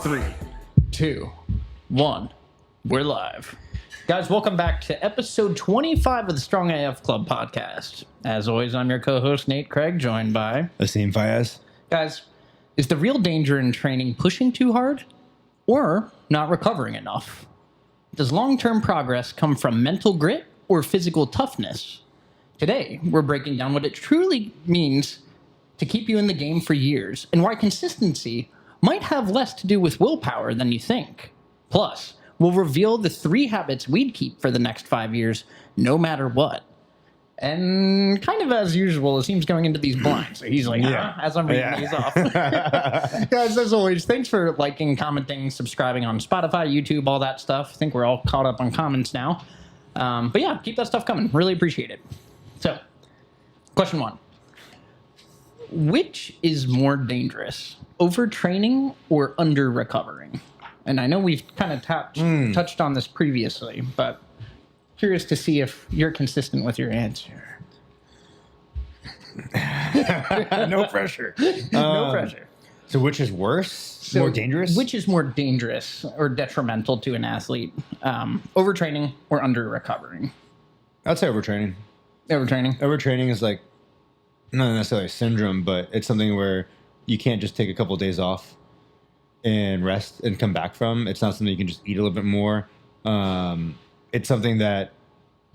3, 2, 1. We're live. Guys, welcome back to episode 25 of the Strong AF Club podcast. As always, I'm your co-host, Nate Craig, joined by Asim. Guys, is the real danger in training pushing too hard or not recovering enough? Does long-term progress come from mental grit or physical toughness? Today, we're breaking down what it truly means to keep you in the game for years and why consistency might have less to do with willpower than you think. Plus, we'll reveal the 3 habits we'd keep for the next 5 years, no matter what. And kind of as usual, Asim's going into these blind. So he's like, as I'm reading these off. Guys, as always, thanks for liking, commenting, subscribing on Spotify, YouTube, all that stuff. I think we're all caught up on comments now. But yeah, keep that stuff coming. Really appreciate it. So, question 1. Which is more dangerous, overtraining or under-recovering? And I know we've kind of touched on this previously, but curious to see if you're consistent with your answer. No pressure. No pressure. So which is worse? More dangerous? Which is more dangerous or detrimental to an athlete? Overtraining or under-recovering? I'd say overtraining. Overtraining? Overtraining is like, not necessarily a syndrome, but it's something where you can't just take a couple of days off and rest and come back from. It's not something you can just eat a little bit more. It's something that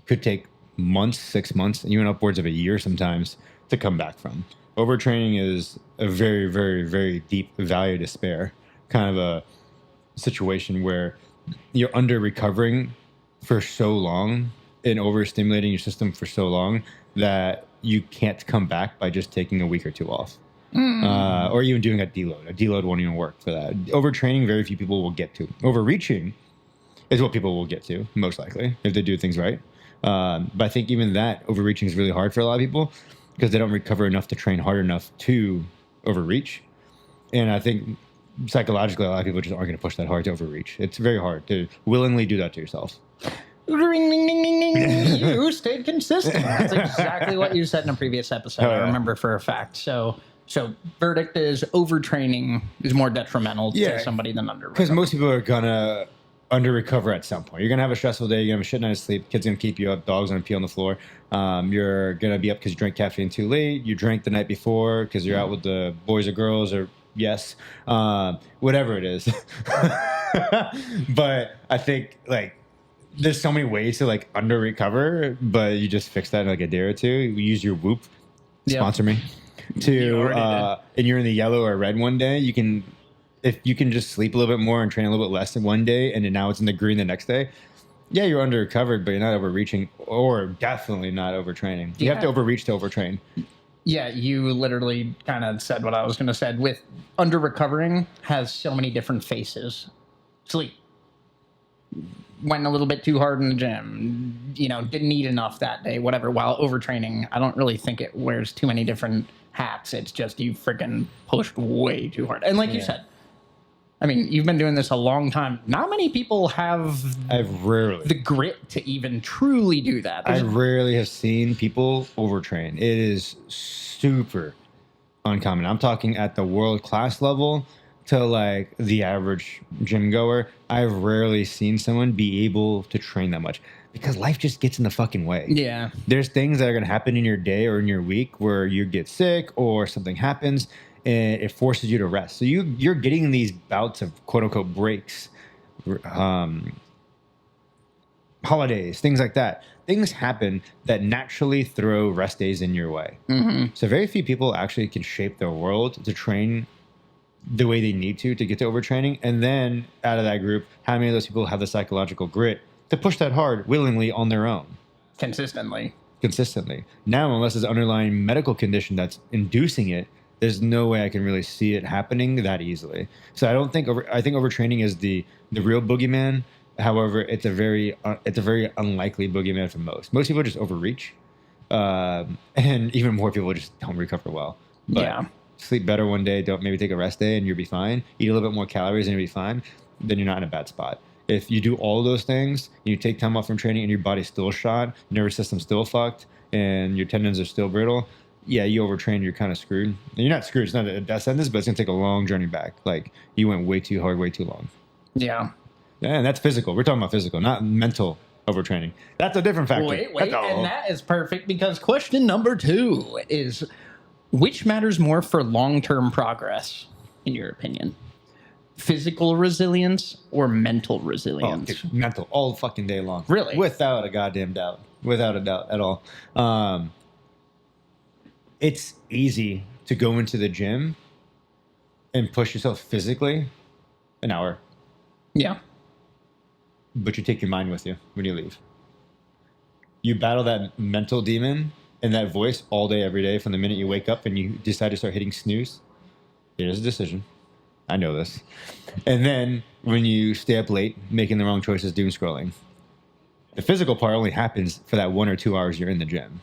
could take months, 6 months, even upwards of a year sometimes to come back from. Overtraining is a very, very, very deep value to spare kind of a situation where you're under recovering for so long and overstimulating your system for so long that you can't come back by just taking a week or 2 off. Or even doing a deload. A deload won't even work for that. Overtraining, very few people will get to. Overreaching is what people will get to, most likely, if they do things right. But I think even that, overreaching is really hard for a lot of people because they don't recover enough to train hard enough to overreach. And I think psychologically, a lot of people just aren't going to push that hard to overreach. It's very hard to willingly do that to yourself. Ring, ding, ding, ding, ding. You stayed consistent. That's exactly what you said in a previous episode. I remember for a fact. So verdict is overtraining is more detrimental to somebody than under. Because most people are gonna under recover at some point. You're gonna have a stressful day. You're gonna have a shit night of sleep. Kids gonna keep you up. Dogs gonna pee on the floor. You're gonna be up because you drank caffeine too late. You drank the night before because you're out with the boys or girls or whatever it is. But I think like. There's so many ways to like under recover, but you just fix that in like a day or 2. You use your Whoop, sponsor me, and you're in the yellow or red one day. You can, if you can just sleep a little bit more and train a little bit less in one day, and then now it's in the green the next day. Yeah, you're under recovered, but you're not overreaching, or definitely not overtraining. You have to overreach to overtrain. Yeah, you literally kind of said what I was going to say. With under recovering has so many different faces. Sleep. Went a little bit too hard in the gym, didn't eat enough that day, whatever. While overtraining, I don't really think it wears too many different hats. It's just you freaking pushed way too hard. And like you said, I mean, you've been doing this a long time. Not many people have the grit to even truly do that. I rarely have seen people overtrain. It is super uncommon. I'm talking at the world-class level to like the average gym goer. I've rarely seen someone be able to train that much because life just gets in the fucking way. Yeah. There's things that are going to happen in your day or in your week where you get sick or something happens and it forces you to rest. So you're getting these bouts of quote unquote breaks, holidays, things like that. Things happen that naturally throw rest days in your way. Mm-hmm. So very few people actually can shape their world to train the way they need to get to overtraining. And then out of that group, how many of those people have the psychological grit to push that hard willingly on their own? Consistently. Now, unless there's an underlying medical condition that's inducing it, there's no way I can really see it happening that easily. So I think overtraining is the real boogeyman. However, it's a very unlikely boogeyman for most. Most people just overreach. And even more people just don't recover well. But sleep better one day, don't maybe take a rest day and you'll be fine. Eat a little bit more calories and you'll be fine. Then you're not in a bad spot. If you do all those things, you take time off from training and your body's still shot, nervous system's still fucked, and your tendons are still brittle, yeah, you overtrain, you're kind of screwed. And you're not screwed. It's not a death sentence, but it's gonna take a long journey back. Like you went way too hard, way too long. Yeah. And that's physical. We're talking about physical, not mental overtraining. That's a different factor. Wait, That's and that is perfect because question number 2 is, which matters more for long-term progress, in your opinion? Physical resilience or mental resilience? dude, mental all fucking day long. Really? Without a goddamn doubt. Without a doubt at all. It's easy to go into the gym and push yourself physically an hour, Yeah. but you take your mind with you when you leave. You battle that mental demon and that voice all day, every day, from the minute you wake up and you decide to start hitting snooze. It is a decision. I know this. And then when you stay up late, making the wrong choices, doom scrolling. The physical part only happens for that 1 or 2 hours you're in the gym.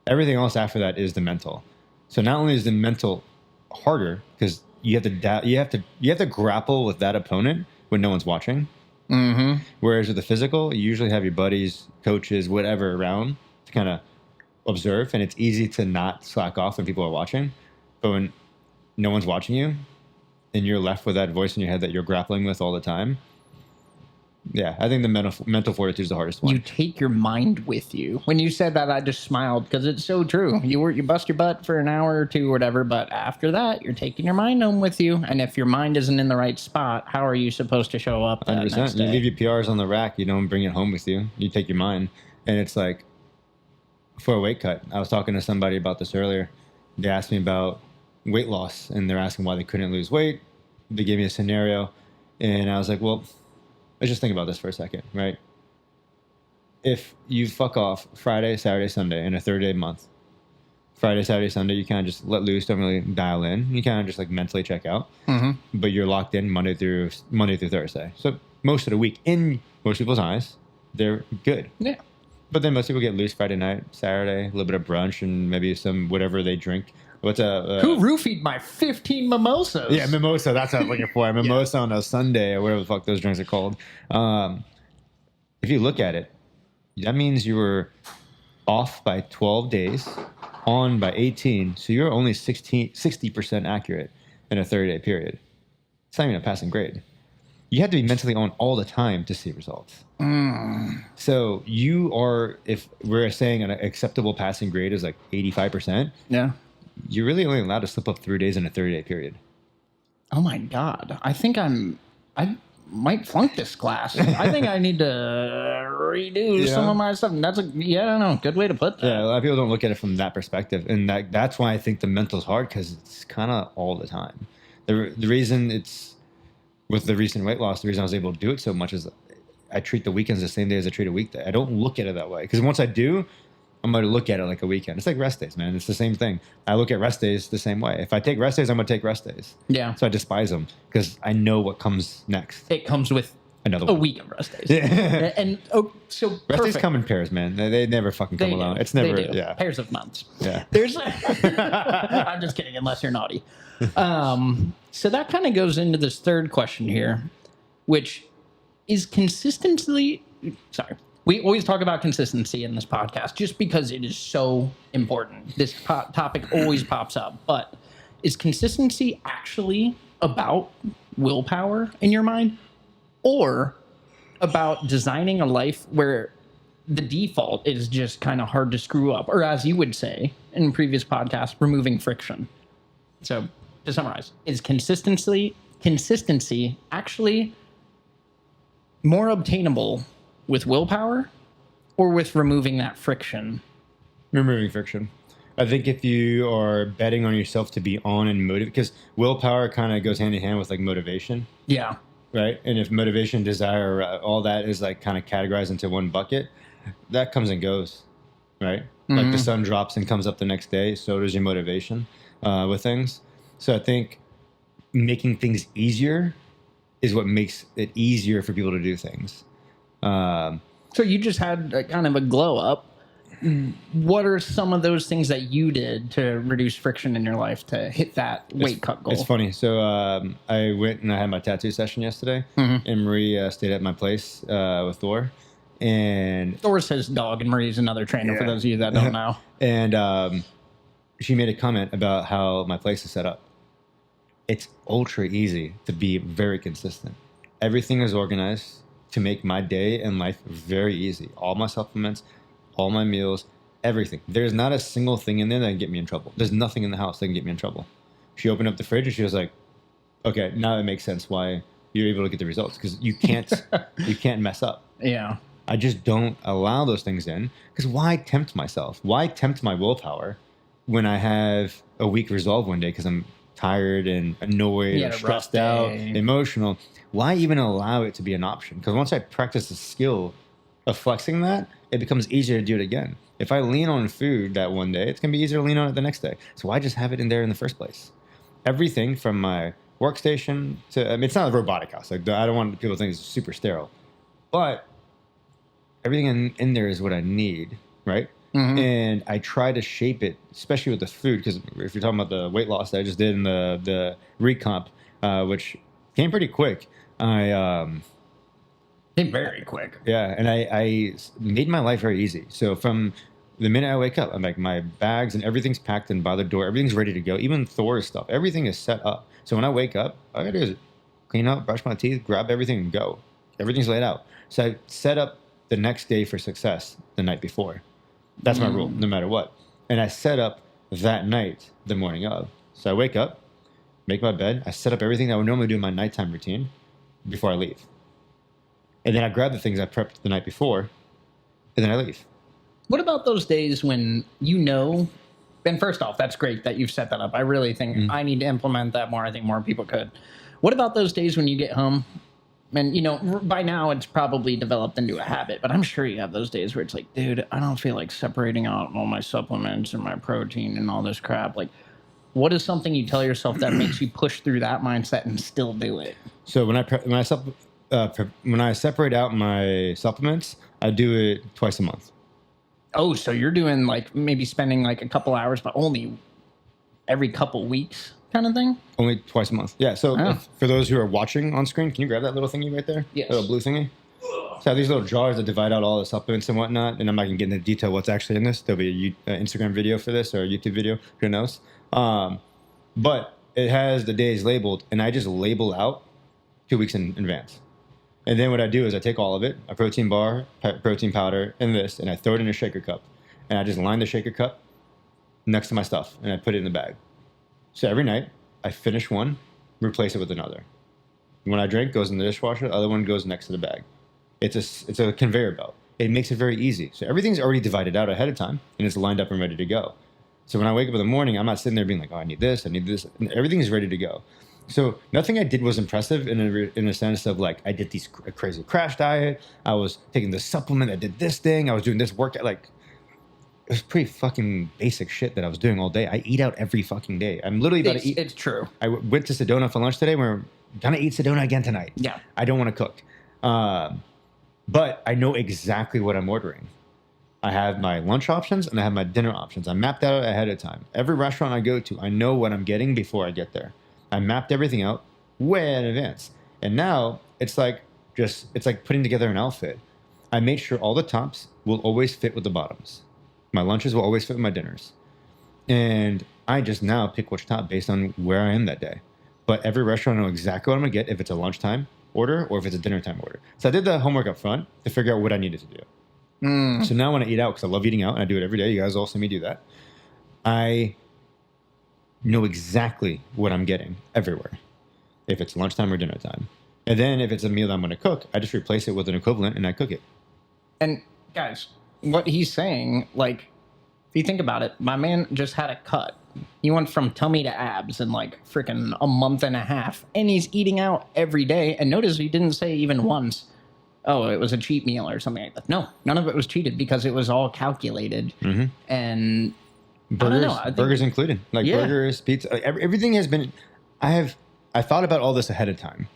Everything else after that is the mental. So not only is the mental harder because you have to grapple with that opponent when no one's watching. Mm-hmm. Whereas with the physical, you usually have your buddies, coaches, whatever around to kind of observe, and it's easy to not slack off when people are watching. But when no one's watching you, and you're left with that voice in your head that you're grappling with all the time, yeah, I think the mental fortitude is the hardest one. You take your mind with you. When you said that, I just smiled because it's so true. You bust your butt for an hour or two or whatever, but after that, you're taking your mind home with you. And if your mind isn't in the right spot, how are you supposed to show up that 100%. next day? You leave your PRs on the rack. You don't bring it home with you. You take your mind. And it's like, for a weight cut, I was talking to somebody about this earlier. They asked me about weight loss, and they're asking why they couldn't lose weight. They gave me a scenario, and I was like, well, let's just think about this for a second, right? If you fuck off Friday, Saturday, Sunday in a 30-day month, Friday, Saturday, Sunday, you kind of just let loose, don't really dial in. You kind of just like mentally check out, but you're locked in Monday through Thursday. So most of the week, in most people's eyes, they're good. Yeah. But then most people get loose Friday night, Saturday, a little bit of brunch, and maybe some whatever they drink. Who roofied my 15 mimosas? Yeah, mimosa. That's what I was looking for. Mimosa on a Sunday or whatever the fuck those drinks are called. If you look at it, that means you were off by 12 days, on by 18. So you're only 60% accurate in a 30-day period. It's not even a passing grade. You have to be mentally on all the time to see results. So you are, if we're saying an acceptable passing grade is like 85%. Yeah. You're really only allowed to slip up 3 days in a 30-day period. Oh my God. I think I might flunk this class. I think I need to redo some of my stuff. I don't know. Good way to put that. Yeah, a lot of people don't look at it from that perspective. And that's why I think the mental's hard, because it's kind of all the time. The reason it's, with the recent weight loss, the reason I was able to do it so much is I treat the weekends the same day as I treat a weekday. I don't look at it that way. Because once I do, I'm going to look at it like a weekend. It's like rest days, man. It's the same thing. I look at rest days the same way. If I take rest days, I'm going to take rest days. Yeah. So I despise them because I know what comes next. It comes with another a one. week of rest days. Yeah. And so rest days come in pairs, man. They never fucking come alone. It's never, yeah. Pairs of months. Yeah. There's, I'm just kidding, unless you're naughty. So that kind of goes into this third question here, which is consistency. Sorry. We always talk about consistency in this podcast just because it is so important. This topic always pops up. But is consistency actually about willpower in your mind, or about designing a life where the default is just kind of hard to screw up, or as you would say in previous podcasts, removing friction? So to summarize, is consistency actually more obtainable with willpower or with removing that friction? Removing friction. I think if you are betting on yourself to be on and motivated, because willpower kind of goes hand in hand with like motivation. Yeah. Right. And if motivation, desire, all that is like kind of categorized into one bucket, that comes and goes. Right. Like the sun drops and comes up the next day. So does your motivation with things. So I think making things easier is what makes it easier for people to do things. So you just had a kind of a glow up. What are some of those things that you did to reduce friction in your life to hit that weight cut goal? It's funny. So I went and I had my tattoo session yesterday, and Marie stayed at my place with Thor. And Thor's his dog, and Marie's another trainer, for those of you that don't know. And she made a comment about how my place is set up. It's ultra easy to be very consistent. Everything is organized to make my day and life very easy. All my supplements, all my meals, everything. There's not a single thing in there that can get me in trouble. There's nothing in the house that can get me in trouble. She opened up the fridge and she was like, okay, now it makes sense why you're able to get the results, because you can't mess up. Yeah. I just don't allow those things in, because why tempt myself? Why tempt my willpower when I have a weak resolve one day because I'm tired and annoyed or stressed out, emotional? Why even allow it to be an option? Because once I practice the skill of flexing that, it becomes easier to do it again. If I lean on food that one day, it's going to be easier to lean on it the next day. So why just have it in there in the first place? Everything from my workstation to, I mean, it's not a robotic house. Like, I don't want people to think it's super sterile, but everything in there is what I need, right? Mm-hmm. And I try to shape it, especially with the food, because if you're talking about the weight loss that I just did in the recomp, which came pretty quick, came very quick. Yeah, and I made my life very easy. So from the minute I wake up, I'm like, my bags and everything's packed in by the door. Everything's ready to go. Even Thor's stuff, everything is set up. So when I wake up, all I gotta do is clean up, brush my teeth, grab everything, and go. Everything's laid out. So I set up the next day for success the night before. That's my rule, no matter what. And I set up that night the morning of. So I wake up, make my bed. I set up everything that I would normally do in my nighttime routine before I leave. And then I grab the things I prepped the night before, and then I leave. What about those days when and first off, that's great that you've set that up. I really think I need to implement that more. I think more people could. What about those days when you get home? And, by now it's probably developed into a habit, but I'm sure you have those days where it's like, dude, I don't feel like separating out all my supplements and my protein and all this crap. Like, what is something you tell yourself that makes you push through that mindset and still do it? So when I separate out my supplements, I do it twice a month. Oh, so you're doing like maybe spending like a couple hours, but only every couple weeks kind of thing? Only twice a month. Yeah. So for those who are watching on screen, can you grab that little thingy right there? Yes. Little blue thingy. So I have these little jars that divide out all the supplements and whatnot, and I'm not going to get into detail what's actually in this. There'll be an Instagram video for this or a YouTube video, who knows. But it has the days labeled, and I just label out 2 weeks in advance. And then what I do is I take all of it, a protein bar, protein powder, and this, and I throw it in a shaker cup. And I just line the shaker cup next to my stuff, and I put it in the bag. So every night, I finish one, replace it with another. When I drink, goes in the dishwasher, the other one goes next to the bag. It's a conveyor belt. It makes it very easy. So everything's already divided out ahead of time, and it's lined up and ready to go. So when I wake up in the morning, I'm not sitting there being like, oh, I need this. And everything is ready to go. So nothing I did was impressive in a sense of like, I did these crazy crash diet. I was taking this supplement. I did this thing. I was doing this workout. Like, it was pretty fucking basic shit that I was doing all day. I eat out every fucking day. I'm literally about to eat. It's true. I went to Sedona for lunch today. We're going to eat Sedona again tonight. Yeah. I don't want to cook. But I know exactly what I'm ordering. I have my lunch options and I have my dinner options. I mapped that out ahead of time. Every restaurant I go to, I know what I'm getting before I get there. I mapped everything out way in advance. And now it's like putting together an outfit. I made sure all the tops will always fit with the bottoms. My lunches will always fit with my dinners. And I just now pick which top based on where I am that day. But every restaurant I know exactly what I'm going to get if it's a lunchtime order or if it's a dinner time order. So I did the homework up front to figure out what I needed to do. So now when I eat out, because I love eating out and I do it every day, you guys all see me do that, I know exactly what I'm getting everywhere, if it's lunchtime or dinner time. And then if it's a meal that I'm going to cook, I just replace it with an equivalent and I cook it. And guys, what he's saying, like, if you think about it, my man just had a cut. He went from tummy to abs in like freaking a month and a half, and he's eating out every day. And notice he didn't say even once, oh, it was a cheat meal or something like that. No, none of it was cheated because it was all calculated. Mm-hmm. And burgers included, like burgers, pizza, like everything has been. I thought about all this ahead of time,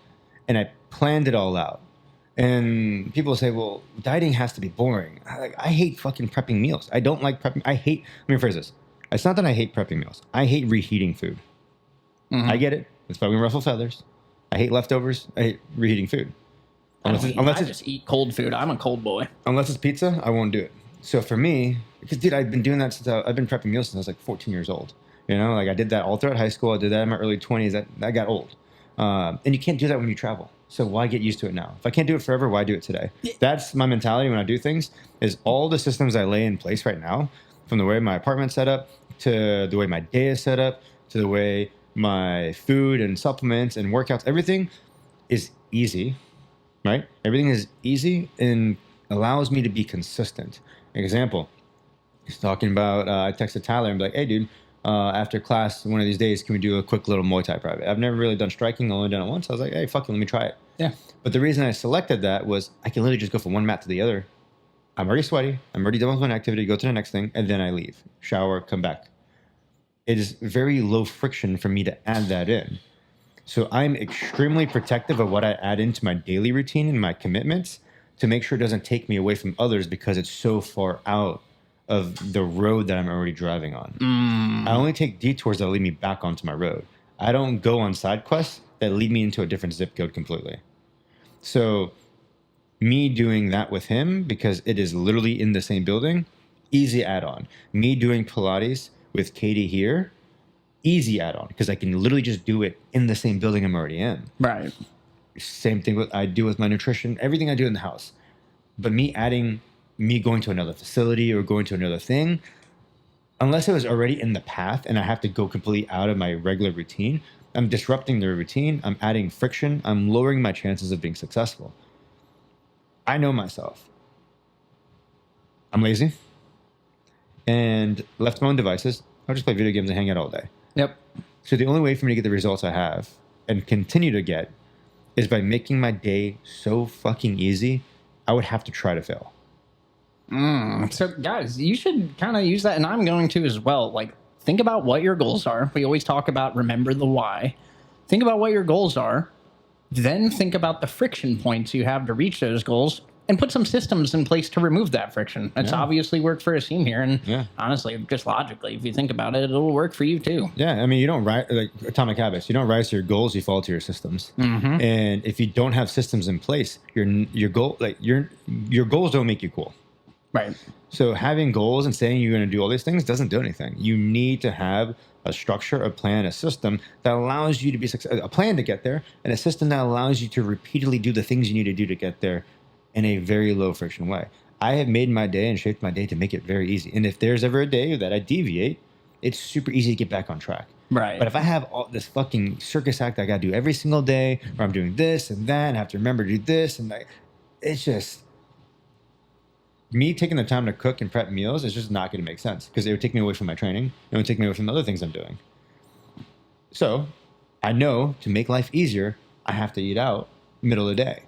and I planned it all out. And people say, well, dieting has to be boring. I hate fucking prepping meals. I don't like prepping. Let me rephrase this. It's not that I hate prepping meals. I hate reheating food. Mm-hmm. I get it. It's fucking ruffle feathers. I hate leftovers. I hate reheating food. I just eat cold food. I'm a cold boy. Unless it's pizza, I won't do it. So for me, because dude, I've been doing that since I've been prepping meals since I was like 14 years old. You know, like I did that all throughout high school. I did that in my early 20s. That got old. And you can't do that when you travel. So why get used to it now? If I can't do it forever, why do it today? That's my mentality when I do things, is all the systems I lay in place right now, from the way my apartment's set up, to the way my day is set up, to the way my food and supplements and workouts, everything is easy, right? Everything is easy and allows me to be consistent. Example, he's talking about, I texted Tyler and be like, hey, dude, after class, one of these days, can we do a quick little Muay Thai private? I've never really done striking, only done it once. I was like, hey, fuck it, let me try it. Yeah. But the reason I selected that was I can literally just go from one mat to the other. I'm already sweaty. I'm already done with one activity, go to the next thing, and then I leave, shower, come back. It is very low friction for me to add that in. So I'm extremely protective of what I add into my daily routine and my commitments to make sure it doesn't take me away from others because it's so far out of the road that I'm already driving on. I only take detours that lead me back onto my road. I don't go on side quests that lead me into a different zip code completely. So me doing that with him, because it is literally in the same building, easy add-on. Me doing Pilates with Katie here, easy add-on, because I can literally just do it in the same building I'm already in. Right. Same thing with I do with my nutrition, everything I do in the house. But me going to another facility or going to another thing, unless it was already in the path and I have to go completely out of my regular routine, I'm disrupting the routine, I'm adding friction, I'm lowering my chances of being successful. I know myself. I'm lazy and left my own devices. I'll just play video games and hang out all day. Yep. So the only way for me to get the results I have and continue to get is by making my day so fucking easy, I would have to try to fail. So guys, you should kind of use that, and I'm going to as well. Like, think about what your goals are. We always talk about remember the why. Think about what your goals are. Then think about the friction points you have to reach those goals, and put some systems in place to remove that friction. That's obviously worked for Asim here, and honestly, just logically, if you think about it, it'll work for you too. Yeah, I mean, you don't rise like Atomic Habits. You don't rise to your goals; you fall to your systems. And if you don't have systems in place, your goals don't make you cool. Right. So having goals and saying you're going to do all these things doesn't do anything. You need to have a structure, a plan, a system that allows you to be successful, a plan to get there, and a system that allows you to repeatedly do the things you need to do to get there in a very low friction way. I have made my day and shaped my day to make it very easy. And if there's ever a day that I deviate, it's super easy to get back on track. Right. But if I have all this fucking circus act I got to do every single day, or I'm doing this and that, and I have to remember to do this, and it's just... me taking the time to cook and prep meals is just not going to make sense because it would take me away from my training. It would take me away from the other things I'm doing. So I know to make life easier, I have to eat out middle of the day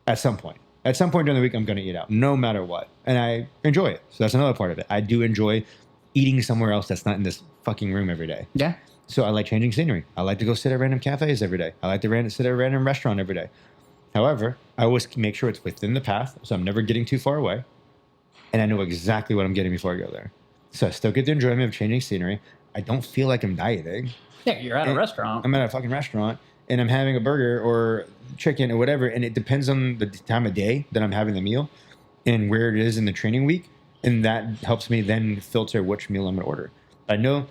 at some point. At some point during the week, I'm going to eat out no matter what. And I enjoy it. So that's another part of it. I do enjoy eating somewhere else that's not in this fucking room every day. Yeah. So I like changing scenery. I like to go sit at random cafes every day. I like to sit at a random restaurant every day. However, I always make sure it's within the path. So I'm never getting too far away. And I know exactly what I'm getting before I go there. So I still get the enjoyment of changing scenery. I don't feel like I'm dieting. Yeah, you're at a restaurant. I'm at a fucking restaurant, and I'm having a burger or chicken or whatever, and it depends on the time of day that I'm having the meal and where it is in the training week, and that helps me then filter which meal I'm going to order. I know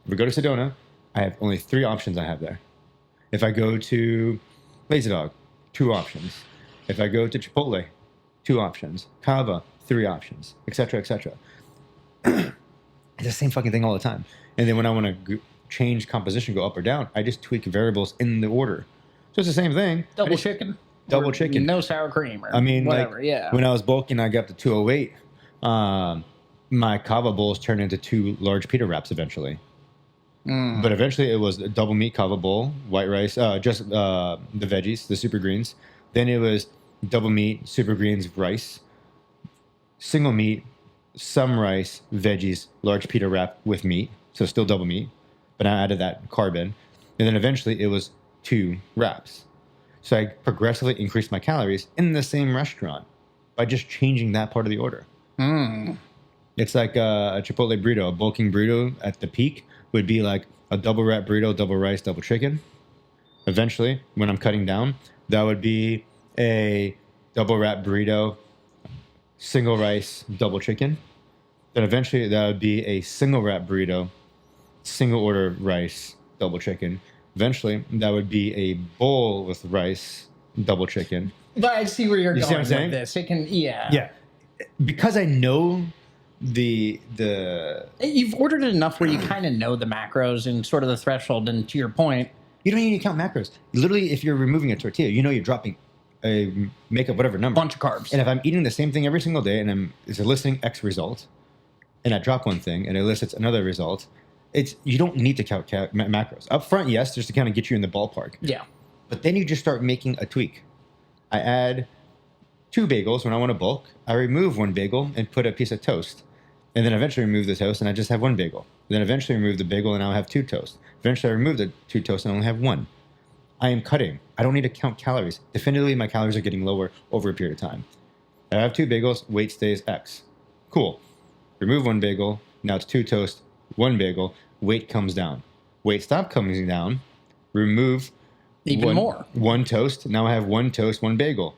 if we go to Sedona, I have only 3 options I have there. If I go to Lazy Dog, 2 options. If I go to Chipotle, 2 options. Cava, 3 options, etc., etc. It's the same fucking thing all the time. And then when I want to change composition, go up or down, I just tweak variables in the order. So it's the same thing. Double chicken. Double chicken. No sour cream. Or I mean, whatever. like, yeah. when I was bulking, I got up to 208. My kava bowls turned into 2 large pita wraps eventually. But eventually it was a double meat kava bowl, white rice, just the veggies, the super greens. Then it was double meat, super greens, rice, single meat, some rice, veggies, large pita wrap with meat. So still double meat, but I added that carb in. And then eventually it was 2 wraps. So I progressively increased my calories in the same restaurant by just changing that part of the order. It's like a Chipotle burrito, a bulking burrito at the peak would be like a double wrap burrito, double rice, double chicken. Eventually, when I'm cutting down, that would be a double wrap burrito, single rice, double chicken. Then eventually that would be a single wrap burrito, single order rice, double chicken. Eventually that would be a bowl with rice, double chicken. But I see where you're You going see what I'm with saying? this. It can, yeah. Yeah. Because I know the You've ordered it enough where you kind of know the macros and sort of the threshold. And to your point, you don't even count macros. Literally, if you're removing a tortilla, you know you're dropping make up whatever number. bunch of carbs. And if I'm eating the same thing every single day and it's eliciting X result, and I drop one thing and it elicits another result, you don't need to count macros. Up front, yes, just to kind of get you in the ballpark. Yeah. But then you just start making a tweak. I add 2 bagels when I want to bulk. I remove 1 bagel and put a piece of toast. And then eventually remove the toast and I just have 1 bagel. Then eventually remove the bagel and I'll have 2 toasts. Eventually I remove the 2 toasts and I only have 1. I am cutting. I don't need to count calories. Definitively, my calories are getting lower over a period of time. I have 2 bagels, weight stays X. Cool. Remove 1 bagel, now it's 2 toasts, 1 bagel, weight comes down. Weight stopped coming down, remove Even more. 1 toast, now I have 1 toast, 1 bagel.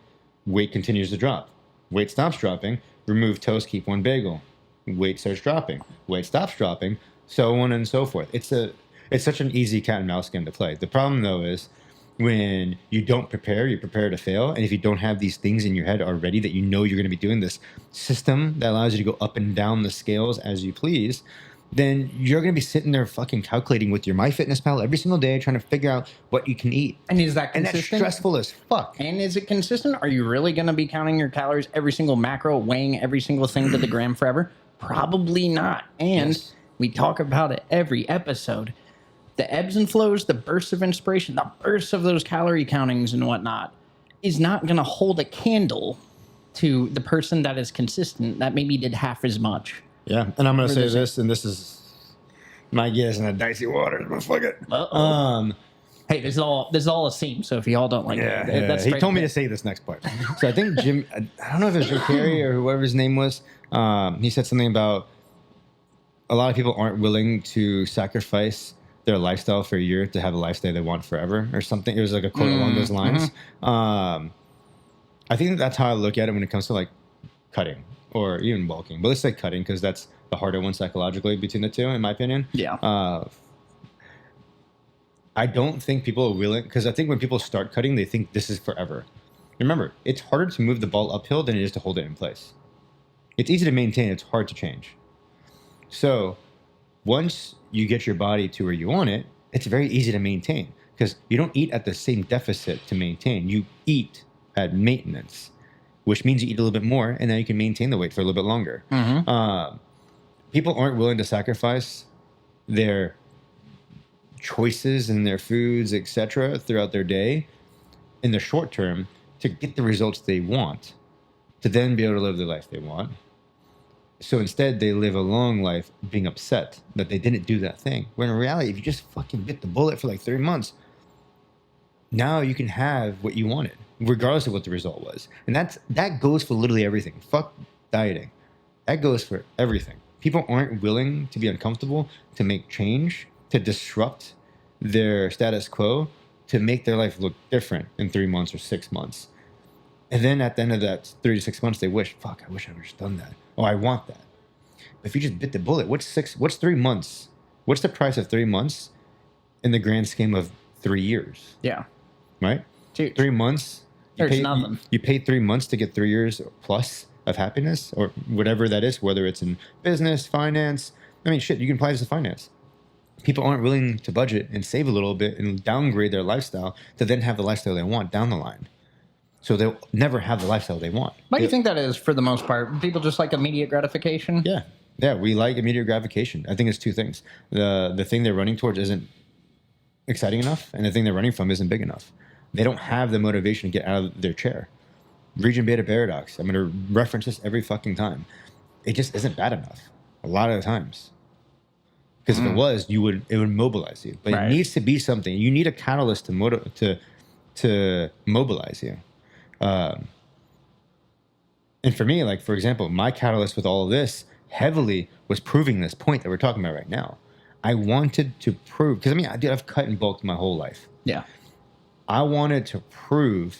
Weight continues to drop. Weight stops dropping, remove toast, keep 1 bagel. Weight starts dropping. Weight stops dropping, so on and so forth. It's such an easy cat and mouse game to play. The problem though is when you don't prepare, you prepare to fail. And if you don't have these things in your head already that you know you're going to be doing, this system that allows you to go up and down the scales as you please, then you're going to be sitting there fucking calculating with your MyFitnessPal every single day trying to figure out what you can eat. And is that And that's consistent? stressful as fuck. And is it consistent? Are you really going to be counting your calories, every single macro, weighing every single thing to the gram forever? Probably not. And Yes. we talk about it every episode. The ebbs and flows, the bursts of inspiration, the bursts of those calorie countings and whatnot is not going to hold a candle to the person that is consistent, that maybe did half as much. Yeah, and I'm going to say there's a- this, and this is my guess in the dicey waters, but fuck it. Uh-oh. Hey, this is all Asim, so if y'all don't like it, that's he straight told me up. to say this next part. So I think Jim, I don't know if it was Jim Carrey or whoever his name was. He said something about a lot of people aren't willing to sacrifice their lifestyle for a year to have a lifestyle they want forever or something. It was like a quote along those lines. I think that's how I look at it when it comes to like cutting or even bulking. But let's say cutting because that's the harder one psychologically between the two, in my opinion. Yeah. I don't think people are willing, because I think when people start cutting, they think this is forever. Remember, it's harder to move the ball uphill than it is to hold it in place. It's easy to maintain, it's hard to change. So once you get your body to where you want it, it's very easy to maintain because you don't eat at the same deficit to maintain. You eat at maintenance, which means you eat a little bit more and then you can maintain the weight for a little bit longer. People aren't willing to sacrifice their choices and their foods, etc., throughout their day in the short term to get the results they want, to then be able to live the life they want. So instead, they live a long life being upset that they didn't do that thing. When in reality, if you just fucking bit the bullet for like 3 months, now you can have what you wanted, regardless of what the result was. And that goes for literally everything. Fuck dieting. That goes for everything. People aren't willing to be uncomfortable, to make change, to disrupt their status quo, to make their life look different in 3 months or 6 months. And then at the end of that 3 to 6 months, they wish, fuck, I wish I would have done that. Oh, I want that. But if you just bit the bullet, what's 3 months? What's the price of 3 months in the grand scheme of 3 years? Yeah. Right? Dude. 3 months. There's nothing. You pay 3 months to get 3 years plus of happiness or whatever that is, whether it's in business, finance. I mean, shit, you can apply this to finance. People aren't willing to budget and save a little bit and downgrade their lifestyle to then have the lifestyle they want down the line. So they'll never have the lifestyle they want. Why do you think that is for the most part? People just like immediate gratification? Yeah. Yeah, we like immediate gratification. I think it's 2 things. The thing they're running towards isn't exciting enough, and the thing they're running from isn't big enough. They don't have the motivation to get out of their chair. Region beta paradox. I'm going to reference this every fucking time. It just isn't bad enough a lot of the times. Because if it was, it would mobilize you. But Right. it needs to be something. You need a catalyst to mobilize you. And for me, like, for example, my catalyst with all of this heavily was proving this point that we're talking about right now. I wanted to prove, because I mean, I've cut and bulked my whole life. Yeah. I wanted to prove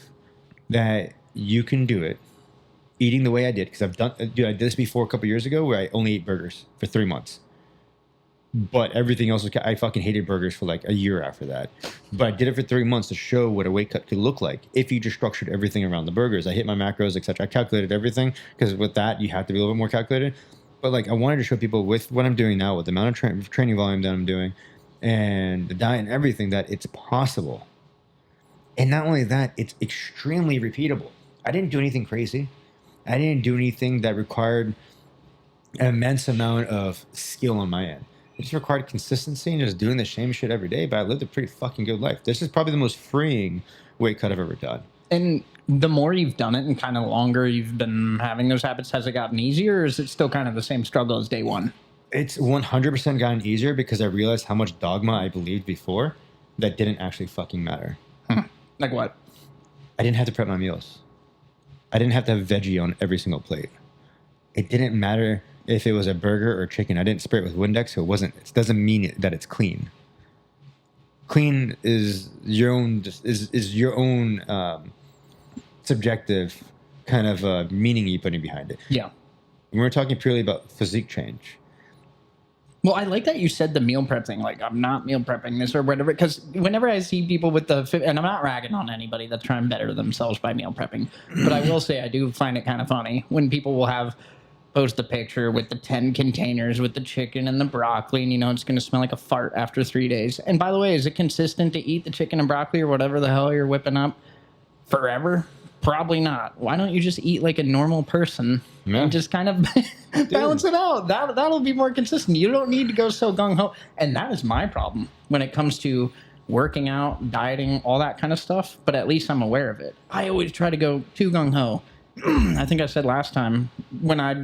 that you can do it eating the way I did, because I did this before a couple years ago where I only ate burgers for 3 months. But everything else I fucking hated burgers for like a year after that. But I did it for 3 months to show what a weight cut could look like if you just structured everything around the burgers. I hit my macros, etc. I calculated everything, because with that you have to be a little bit more calculated. But like I wanted to show people with what I'm doing now, with the amount of training volume that I'm doing, and the diet and everything, that it's possible. And not only that, it's extremely repeatable. I didn't do anything crazy. I didn't do anything that required an immense amount of skill on my end. It just required consistency and just doing the same shit every day, but I lived a pretty fucking good life. This is probably the most freeing weight cut I've ever done. And the more you've done it and kind of longer you've been having those habits, has it gotten easier, or is it still kind of the same struggle as day one? It's 100% gotten easier, because I realized how much dogma I believed before that didn't actually fucking matter. Like what? I didn't have to prep my meals. I didn't have to have veggie on every single plate. It didn't matter if it was a burger or chicken. I didn't spray it with Windex, so it doesn't mean that it's clean. Clean is your own subjective kind of meaning you putting behind it. Yeah. And we're talking purely about physique change. Well, I like that you said the meal prep thing. Like, I'm not meal prepping this or whatever. Because whenever I see people with and I'm not ragging on anybody that's trying to better themselves by meal prepping, but I will say I do find it kind of funny when people will post a picture with the 10 containers with the chicken and the broccoli, and it's going to smell like a fart after 3 days. And by the way, is it consistent to eat the chicken and broccoli or whatever the hell you're whipping up forever? Probably not. Why don't you just eat like a normal person and just kind of balance it out? That'll be more consistent. You don't need to go so gung-ho. And that is my problem when it comes to working out, dieting, all that kind of stuff. But at least I'm aware of it. I always try to go too gung-ho. I think I said last time, when I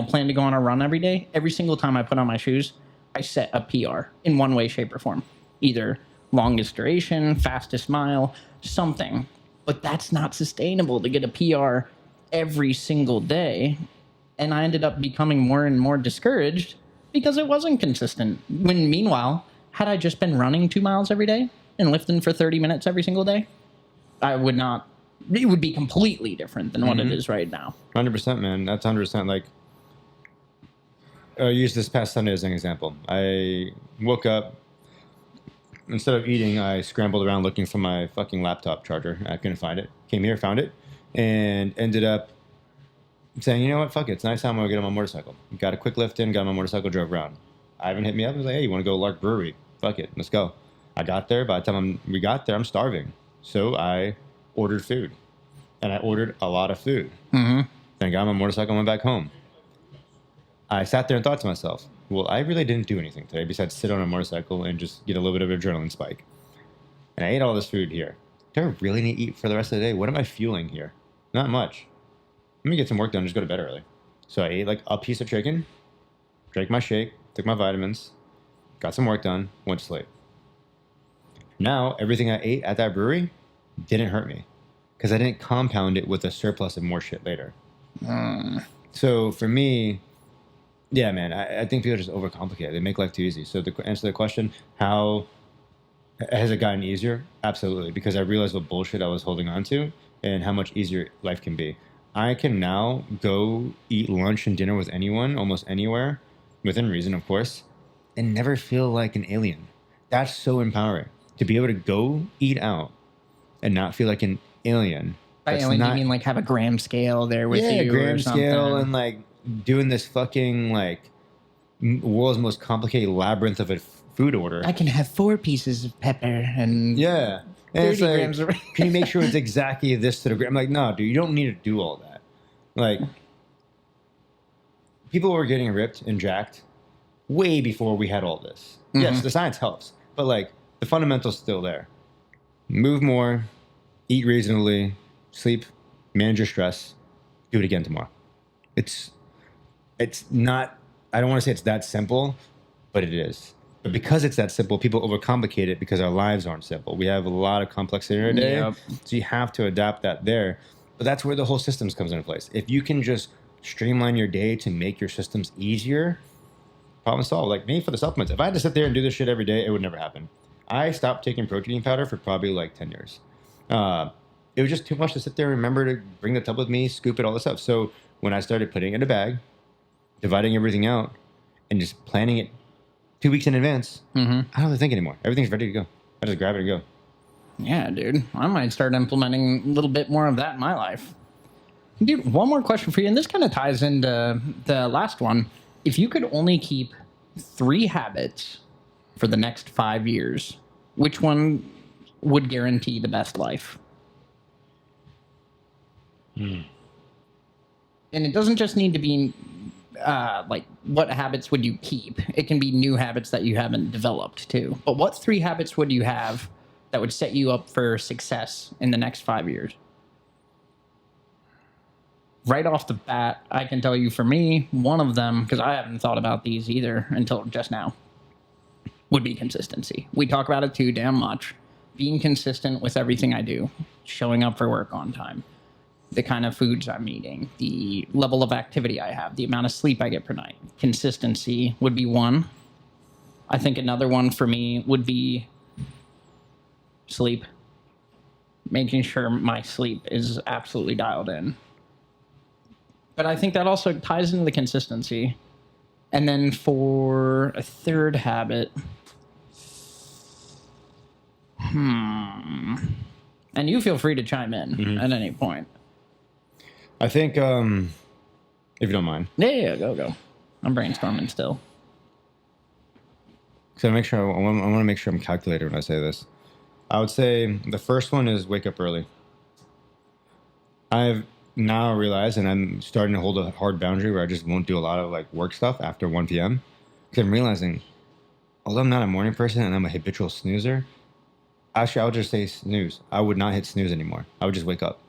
plan to go on a run every day, every single time I put on my shoes, I set a PR in one way, shape, or form. Either longest duration, fastest mile, something. But that's not sustainable to get a PR every single day. And I ended up becoming more and more discouraged because it wasn't consistent. When meanwhile, had I just been running 2 miles every day and lifting for 30 minutes every single day, it would be completely different than what it is right now. 100%, man. That's 100%. Like, I use this past Sunday as an example. I woke up. Instead of eating, I scrambled around looking for my fucking laptop charger. I couldn't find it. Came here, found it, and ended up saying, you know what, fuck it. It's nice time I'm going to get on my motorcycle. Got a quick lift in, got on my motorcycle, drove around. Ivan hit me up and was like, hey, you want to go to Lark Brewery? Fuck it, let's go. I got there. By the time we got there, I'm starving. So I ordered food. And I ordered a lot of food. Then I got on my motorcycle and went back home. I sat there and thought to myself, well, I really didn't do anything today besides sit on a motorcycle and just get a little bit of an adrenaline spike. And I ate all this food here. Do I really need to eat for the rest of the day? What am I fueling here? Not much. Let me get some work done, just go to bed early. So I ate like a piece of chicken, drank my shake, took my vitamins, got some work done, went to sleep. Now, everything I ate at that brewery didn't hurt me because I didn't compound it with a surplus of more shit later. So for me, yeah, man, I think people just overcomplicate it. They make life too easy. So to answer the question, how has it gotten easier? Absolutely, because I realized what bullshit I was holding on to and how much easier life can be. I can now go eat lunch and dinner with anyone, almost anywhere, within reason, of course, and never feel like an alien. That's so empowering. To be able to go eat out and not feel like an alien. By alien, you mean like have a gram scale there with you? Yeah, gram or something. scale and like doing this fucking like world's most complicated labyrinth of a food order. I can have 4 pieces of pepper and yeah, and 30 it's like, grams of. can you make sure it's exactly this to the gram? I'm like, no, dude, you don't need to do all that. Like, people were getting ripped and jacked way before we had all this. Yes, the science helps, but like the fundamental's still there. Move more, eat reasonably, sleep, manage your stress, do it again tomorrow. It's not, I don't want to say it's that simple, but it is. But because it's that simple, people overcomplicate it because our lives aren't simple. We have a lot of complexity in our day. Yep. So you have to adapt that there. But that's where the whole systems comes into place. If you can just streamline your day to make your systems easier, problem solved. Like me for the supplements. If I had to sit there and do this shit every day, it would never happen. I stopped taking protein powder for probably like 10 years. it was just too much to sit there and remember to bring the tub with me, scoop it, all this stuff. So when I started putting it in a bag, dividing everything out, and just planning it 2 weeks in advance, I don't have to think anymore. Everything's ready to go. I just grab it and go. Yeah, dude. I might start implementing a little bit more of that in my life. Dude, one more question for you, and this kind of ties into the last one. If you could only keep 3 habits for the next 5 years, which one would guarantee the best life? And it doesn't just need to be like what habits would you keep? It can be new habits that you haven't developed too. But what 3 habits would you have that would set you up for success in the next 5 years? Right off the bat, I can tell you for me, one of them, because I haven't thought about these either until just now, would be consistency. We talk about it too damn much. Being consistent with everything I do, showing up for work on time, the kind of foods I'm eating, the level of activity I have, the amount of sleep I get per night. Consistency would be one. I think another one for me would be sleep. Making sure my sleep is absolutely dialed in. But I think that also ties into the consistency. And then for a third habit, and you feel free to chime in at any point. I think, if you don't mind. Yeah, go. I'm brainstorming still. So I want to make sure I'm calculated when I say this. I would say the first one is wake up early. I've now realized, and I'm starting to hold a hard boundary where I just won't do a lot of like work stuff after 1 p.m. Because I'm realizing, although I'm not a morning person and I'm a habitual snoozer, actually I would just say snooze. I would not hit snooze anymore. I would just wake up.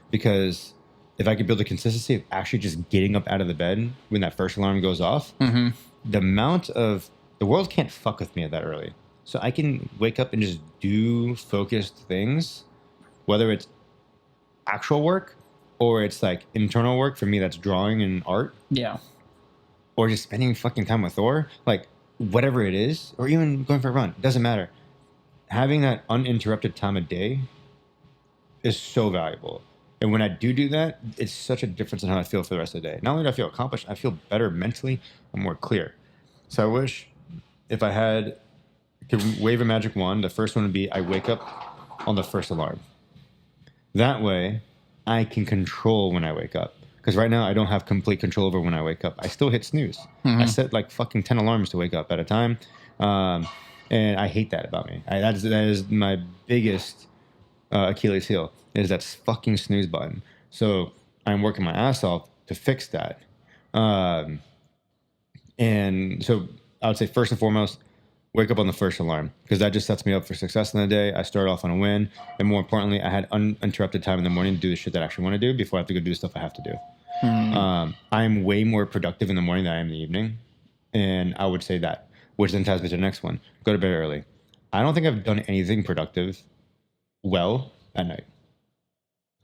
Because if I could build a consistency of actually just getting up out of the bed when that first alarm goes off, the world can't fuck with me at that early. So I can wake up and just do focused things, whether it's actual work or it's like internal work. For me, that's drawing and art. Yeah. Or just spending fucking time with Thor. Like, whatever it is. Or even going for a run. It doesn't matter. Having that uninterrupted time of day is so valuable. And when I do that, it's such a difference in how I feel for the rest of the day. Not only do I feel accomplished, I feel better mentally. I'm more clear. So I wish if I could wave a magic wand, the first one would be I wake up on the first alarm. That way, I can control when I wake up. Because right now, I don't have complete control over when I wake up. I still hit snooze. I set like fucking 10 alarms to wake up at a time. And I hate that about me. That is my biggest Achilles heel, is that fucking snooze button. So I'm working my ass off to fix that. And so I would say first and foremost, wake up on the first alarm, because that just sets me up for success in the day. I start off on a win. And more importantly, I had uninterrupted time in the morning to do the shit that I actually want to do before I have to go do the stuff I have to do. I'm way more productive in the morning than I am in the evening. And I would say that, which then ties me to the next one. Go to bed early. I don't think I've done anything productive well at night.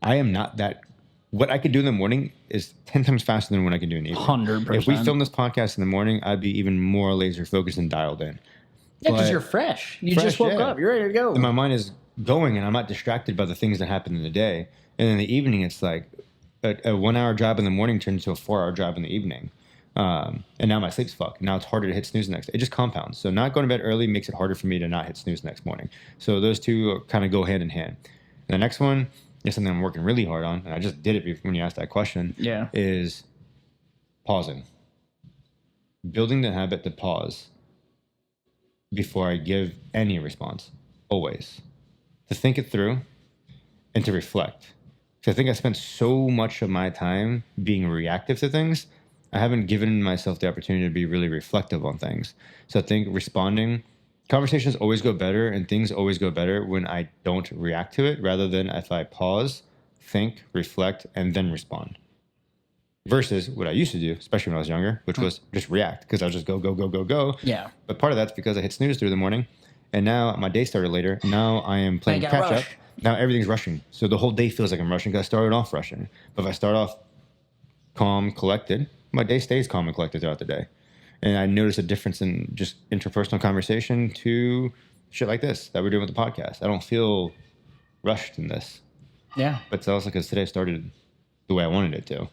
I am not that. What I could do in the morning is 10 times faster than what I can do in the evening. 100%. If we film this podcast in the morning, I'd be even more laser focused and dialed in. Yeah, because you're fresh. You just woke up. You're ready to go. And my mind is going, and I'm not distracted by the things that happen in the day. And in the evening, it's like a 1 hour job in the morning turns into a 4 hour job in the evening. And now my sleep's fucked. Now it's harder to hit snooze the next day. It just compounds. So not going to bed early makes it harder for me to not hit snooze the next morning. So those two kind of go hand in hand. And the next one is something I'm working really hard on, and I just did it when you asked that question, is pausing. Building the habit to pause before I give any response, always. To think it through and to reflect. Because I think I spent so much of my time being reactive to things, I haven't given myself the opportunity to be really reflective on things. So I think responding, conversations always go better and things always go better when I don't react to it, rather than if I pause, think, reflect, and then respond. Versus what I used to do, especially when I was younger, which was just react, because I was just go. Yeah. But part of that's because I hit snooze through the morning, and now my day started later. Now I am playing catch up. Now everything's rushing. So the whole day feels like I'm rushing because I started off rushing. But if I start off calm, collected, my day stays calm and collected throughout the day. And I notice a difference in just interpersonal conversation to shit like this that we're doing with the podcast. I don't feel rushed in this. Yeah. But it's also because today started the way I wanted it to.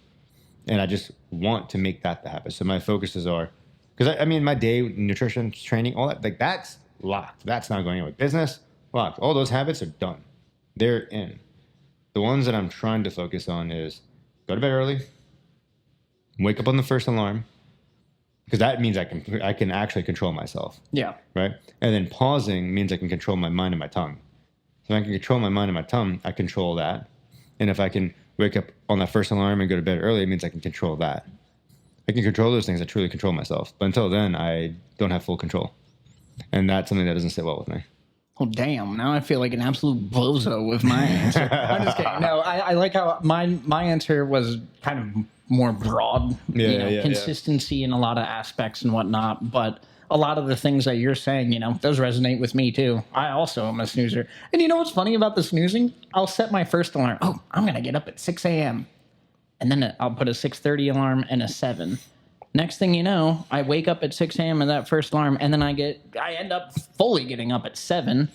And I just want to make that the habit. So my focuses are, because I mean, my day, nutrition, training, all that, like that's locked. That's not going anywhere. Business, locked. All those habits are done. They're in. The ones that I'm trying to focus on is go to bed early, wake up on the first alarm, because that means I can actually control myself. Yeah. Right. And then pausing means I can control my mind and my tongue. So if I can control my mind and my tongue, I control that. And if I can wake up on that first alarm and go to bed early, it means I can control that. I can control those things. I truly control myself. But until then, I don't have full control. And that's something that doesn't sit well with me. Oh, damn. Now I feel like an absolute bozo with my answer. I'm just kidding. No, I like how my answer was kind of more broad. Consistency in a lot of aspects and whatnot. But a lot of the things that you're saying, those resonate with me too. I also am a snoozer. And you know what's funny about the snoozing? I'll set my first alarm. Oh, I'm going to get up at 6 a.m. And then I'll put a 6:30 alarm and a 7. Next thing you know, I wake up at 6 a.m. at that first alarm, and then I end up fully getting up at 7.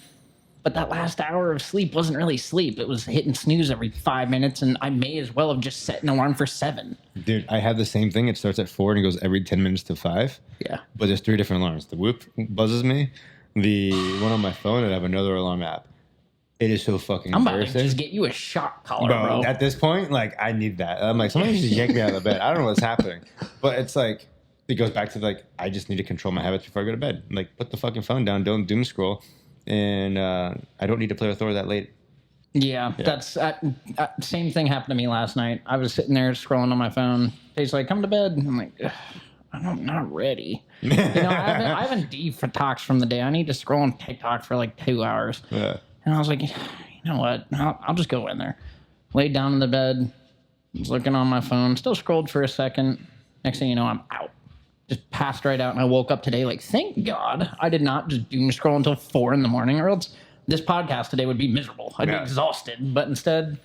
But that last hour of sleep wasn't really sleep. It was hitting snooze every 5 minutes, and I may as well have just set an alarm for 7. Dude, I have the same thing. It starts at 4 and it goes every 10 minutes to 5. Yeah. But there's 3 different alarms. The Whoop buzzes me, the one on my phone, and I have another alarm app. It is so fucking I'm about embarrassing. to just get you a shock collar, bro. At this point, like, I need that. I'm like, somebody just yank me out of the bed. I don't know what's happening. But it's like, it goes back to like, I just need to control my habits before I go to bed. Like, put the fucking phone down. Don't doom scroll. And I don't need to play with Thor that late. Yeah. That's same thing happened to me last night. I was sitting there scrolling on my phone. He's like, come to bed. I'm like, I'm not ready. I haven't detoxed from the day. I need to scroll on TikTok for like 2 hours. Yeah. And I was like, you know what? I'll just go in there. Laid down in the bed, was looking on my phone, still scrolled for a second. Next thing you know, I'm out. Just passed right out. And I woke up today like, thank God I did not just doom scroll until 4 in the morning, or else this podcast today would be miserable. I'd be exhausted. But instead,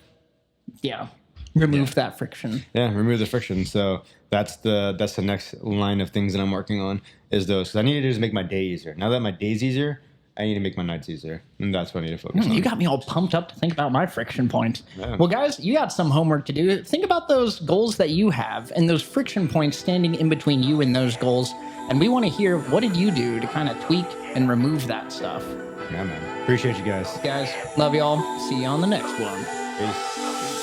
remove that friction. Yeah, remove the friction. So that's the next line of things that I'm working on is those. Because I need to just make my day easier. Now that my day's easier, I need to make my nights easier. And that's what I need to focus on. You got me all pumped up to think about my friction points. Yeah. Well, guys, you got some homework to do. Think about those goals that you have and those friction points standing in between you and those goals. And we want to hear, what did you do to kind of tweak and remove that stuff? Yeah, man. Appreciate you guys. Guys, love y'all. See you on the next one. Peace.